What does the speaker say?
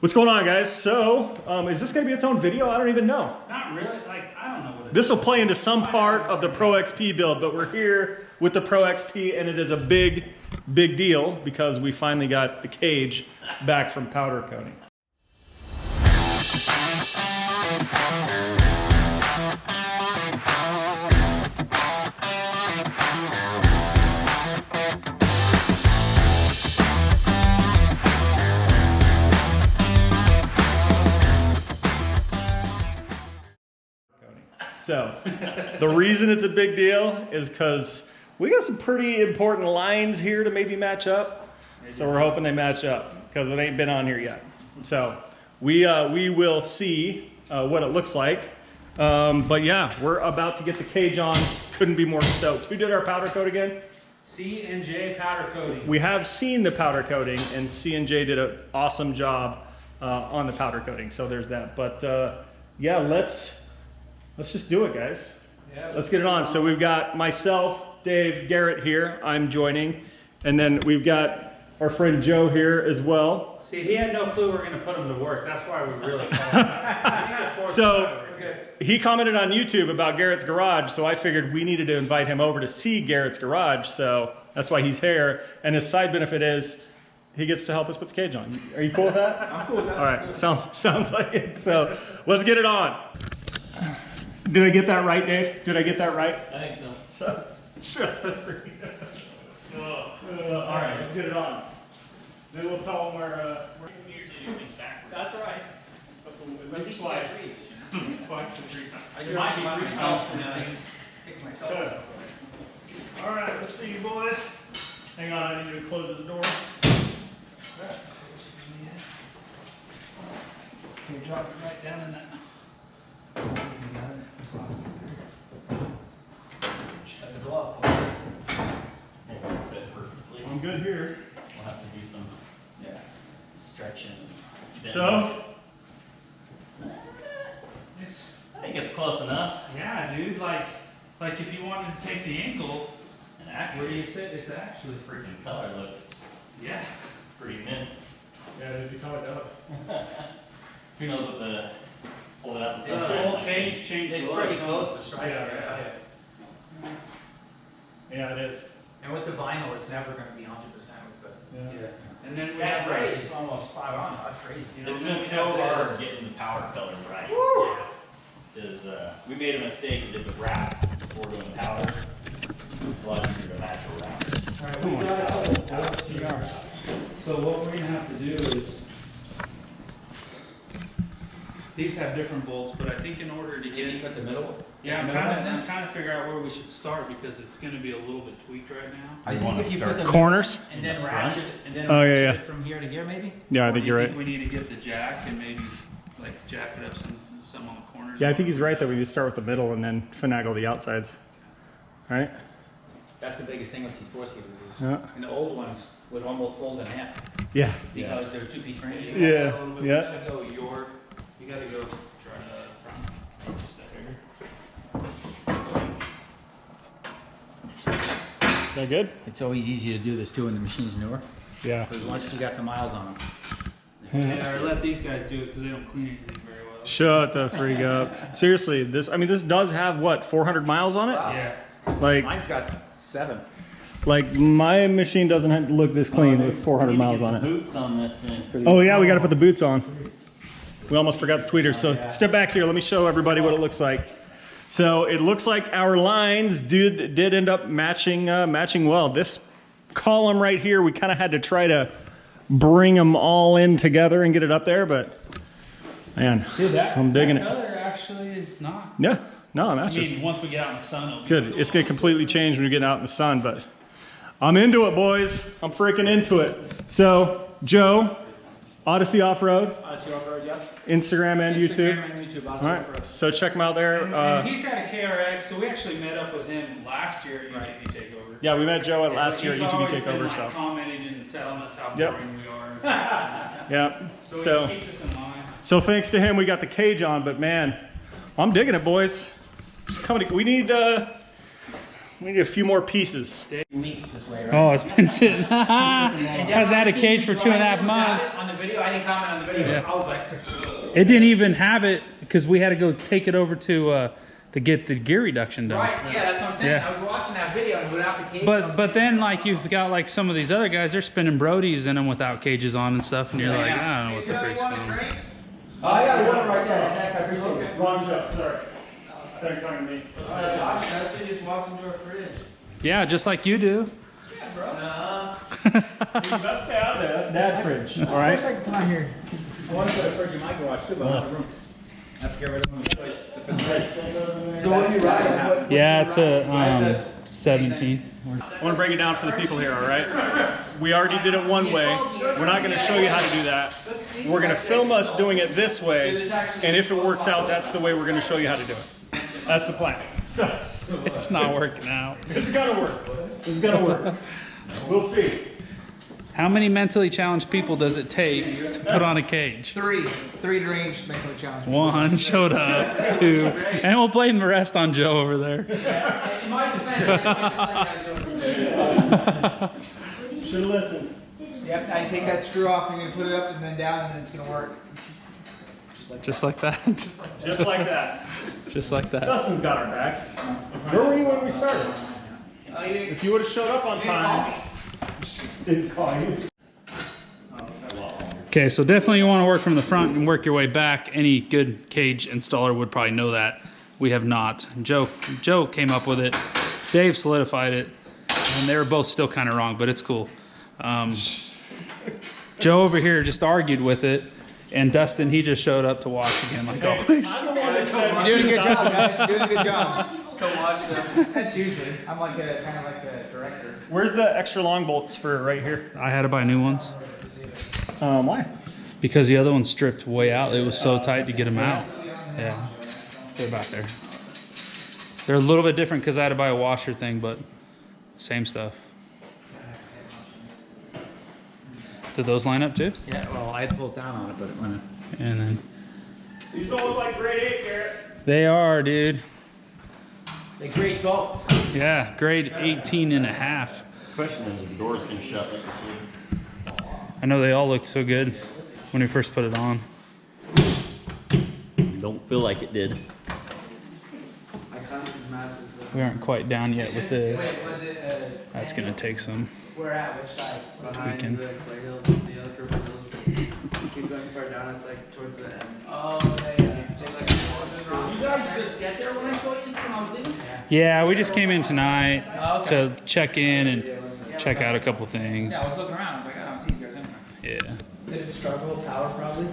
What's going on, guys? So, is this going to be its own video? I don't even know. Not really. Like, I don't know what it is. This will play into some part of the ProXP build, but we're here with the ProXP, and it is a big deal because we finally got the cage back from powder coating. So, the reason it's a big deal is because we got some pretty important lines here to maybe match up. So we're hoping they match up because it ain't been on here yet. So we will see what it looks like. But yeah, we're about to get the cage on. Couldn't be more stoked. Who did our powder coat again? C&J powder coating. We have seen the powder coating, and C&J did an awesome job on the powder coating. So there's that. But yeah, let's just do it, guys. Yeah, let's get it on. So we've got myself, Dave, Garrett here. I'm joining. And then we've got our friend Joe here as well. See, he had no clue we were going to put him to work. That's why we really called him. So he commented on YouTube about Garrett's garage, so I figured we needed to invite him over to see Garrett's garage. So that's why he's here. And his side benefit is he gets to help us put the cage on. Are you cool with that? I'm cool with that. All right, sounds like it. So let's get it on. Did I get that right, Dave? Did I get that right? I think so. Shut the freak up. All right, let's get it on. Then we'll tell them where We usually do things backwards. That's right. At least twice. At least twice or three times. I remind myself from pick myself up. All right, let's see you boys. Hang on, I need to close the door. Can you drop it right down in that? Shut the glove. It won't fit perfectly. I'm good here. We'll have to do some stretching. So? I think it's close enough. Yeah, dude. Like if you wanted to take the angle, And where actually, you sit, it's actually freaking color looks yeah. pretty mint. Yeah, you tell it does. Who knows what the hold it out the The sunshine whole might cage change. changed. It's the pretty look. close to stripes, Yeah, I gotta tell you. Yeah, it is. And with the vinyl, it's never going to be 100% with Yeah. And then we that have gray is almost spot on. That's crazy. You know, It's then been we so have hard this- getting the power color right. Is we made a mistake and did the wrap before doing the powder. It's a lot easier to match around. All right, we got a couple bolts here. So what we're gonna have to do is, these have different bolts, but I think in order to Did you get, put the middle? yeah, I'm middle trying one to, in? I'm trying to figure out where we should start because it's gonna be a little bit tweaked right now. I You think wanna if you start put the corners? middle and then in the ratchet front? it, and then Oh, yeah, ratchet yeah. it from here to here, maybe. Yeah, I Or think do you're you right. think we need to get the jack and maybe like jack it up some on the corners? Yeah, I think he's right that we need to start with the middle and then finagle the outsides. Right? That's the biggest thing with these force heaters. Is Yeah. And the old ones would almost fold in half Yeah. because they're two-piece frames. You Yeah, gotta go a little bit- yeah. You gotta go front just a bigger. Is that good? It's always easy to do this too when the machine's newer. Yeah. Because once you got some miles on them. Yeah, or let these guys do it because they don't clean anything very well. Shut the freak up. Seriously, this does have what, 400 miles on it? Wow. Yeah. Like Mine's got 7. my machine doesn't have to look this clean with 400 We need to miles get on the it. Boots on this thing. Oh yeah, we got to put the boots on. We almost forgot the tweeters. So step back here. Let me show everybody what it looks like. So it looks like our lines did end up matching well. This column right here, we kind of had to try to bring them all in together and get it up there, but man, Dude, I'm digging it. color actually is not. Yeah, no, it I matches. mean, once we get out in the sun, It's good. It's gonna completely change when you get out in the sun, but I'm into it, boys. I'm freaking into it. So, Joe, Odyssey Offroad, Odyssey Offroad, yep. Instagram and YouTube. Instagram and YouTube, All Odyssey right, Offroad. so check them out there. And he's had a KRX, so we actually met up with him last year at UTV Takeover. Yeah, we met Joe at And last year at he's UTV always been, Takeover. like, So, commenting and telling us how Yep. boring we are. yeah. So we keep this in mind. So thanks to him, we got the cage on. But man, I'm digging it, boys. Just coming. We need. We need a few more pieces. Weeks this way, right? Oh, it's been sitting. Hasn't had a cage for 2.5 months. On the video, I didn't comment on the video. Yeah. I was like, It didn't even have it because we had to go take it over to get the gear reduction done. right, yeah, that's what I'm saying. Yeah. I was watching that video and without the cage. I was But thinking, then like you've got like some of these other guys, they're spinning Brodies in them without cages on and stuff, and you're like, I don't know what the freak's going on. Oh, I got one right there. I appreciate it. Wrong joke, sorry. They're talking to me. Dustin just walks into our fridge. Yeah, just like you do. You best stay out there. That's dad fridge. All right. Come on here. I want to put a fridge in my garage too, but not the room. Let's get rid of them. So what do you ride? Yeah, it's a 17. I want to break it down for the people here, all right? We already did it one way. We're not going to show you how to do that. We're going to film us doing it this way, and if it works out, that's the way we're going to show you how to do it. That's the plan. So, It's not working out. it's going to work. It's going to work. We'll see. How many mentally challenged people does it take to put on a cage? Three deranged mentally challenged. 1 showed up, 2, and we'll blame the rest on Joe over there. In my defense, Should have listened. Yep, now you take that screw off, you're gonna put it up and then down, and then it's gonna work. Just like that. Just like that. Just like that. Dustin's got our back. Where were you when we started? Oh, you didn't If you would have showed up on call time. me. Didn't call you. Okay, so definitely you want to work from the front and work your way back. Any good cage installer would probably know that. We have not. Joe came up with it. Dave solidified it. And they were both still kind of wrong, but it's cool. Joe over here just argued with it. And Dustin, he just showed up to watch again, like always. You're doing a good job, guys. You're doing a good job. come watch them. That's usually. I'm like a kind of like a director. Where's the extra long bolts for right here? I had to buy new ones Why? because the other ones stripped way out. It was so tight to get them out. Yeah, they're back there. They're a little bit different because I had to buy a washer thing, but same stuff. Did those line up too? Yeah, well, I pulled down on it, but it went. And then These don't look like grade 8 Garrett. they are, dude. The grade 12. Yeah, grade 18 and a half. Question is if the doors can shut like they should. I know they all looked so good when we first put it on. Don't feel like it did. My country's massive. We aren't quite down yet with this. Wait, was it? That's gonna take some. Where at? Which side? Behind can- the clay hills and the other purple hills. Keep going far down, it's like towards the end. Oh, yeah. Take like You guys just get there when I saw you when I was leaving? Yeah, we just came in tonight Okay. to check in and check out a couple things. Yeah, I was looking around. I was like, I don't see you guys anywhere. Yeah. Did it struggle with power probably?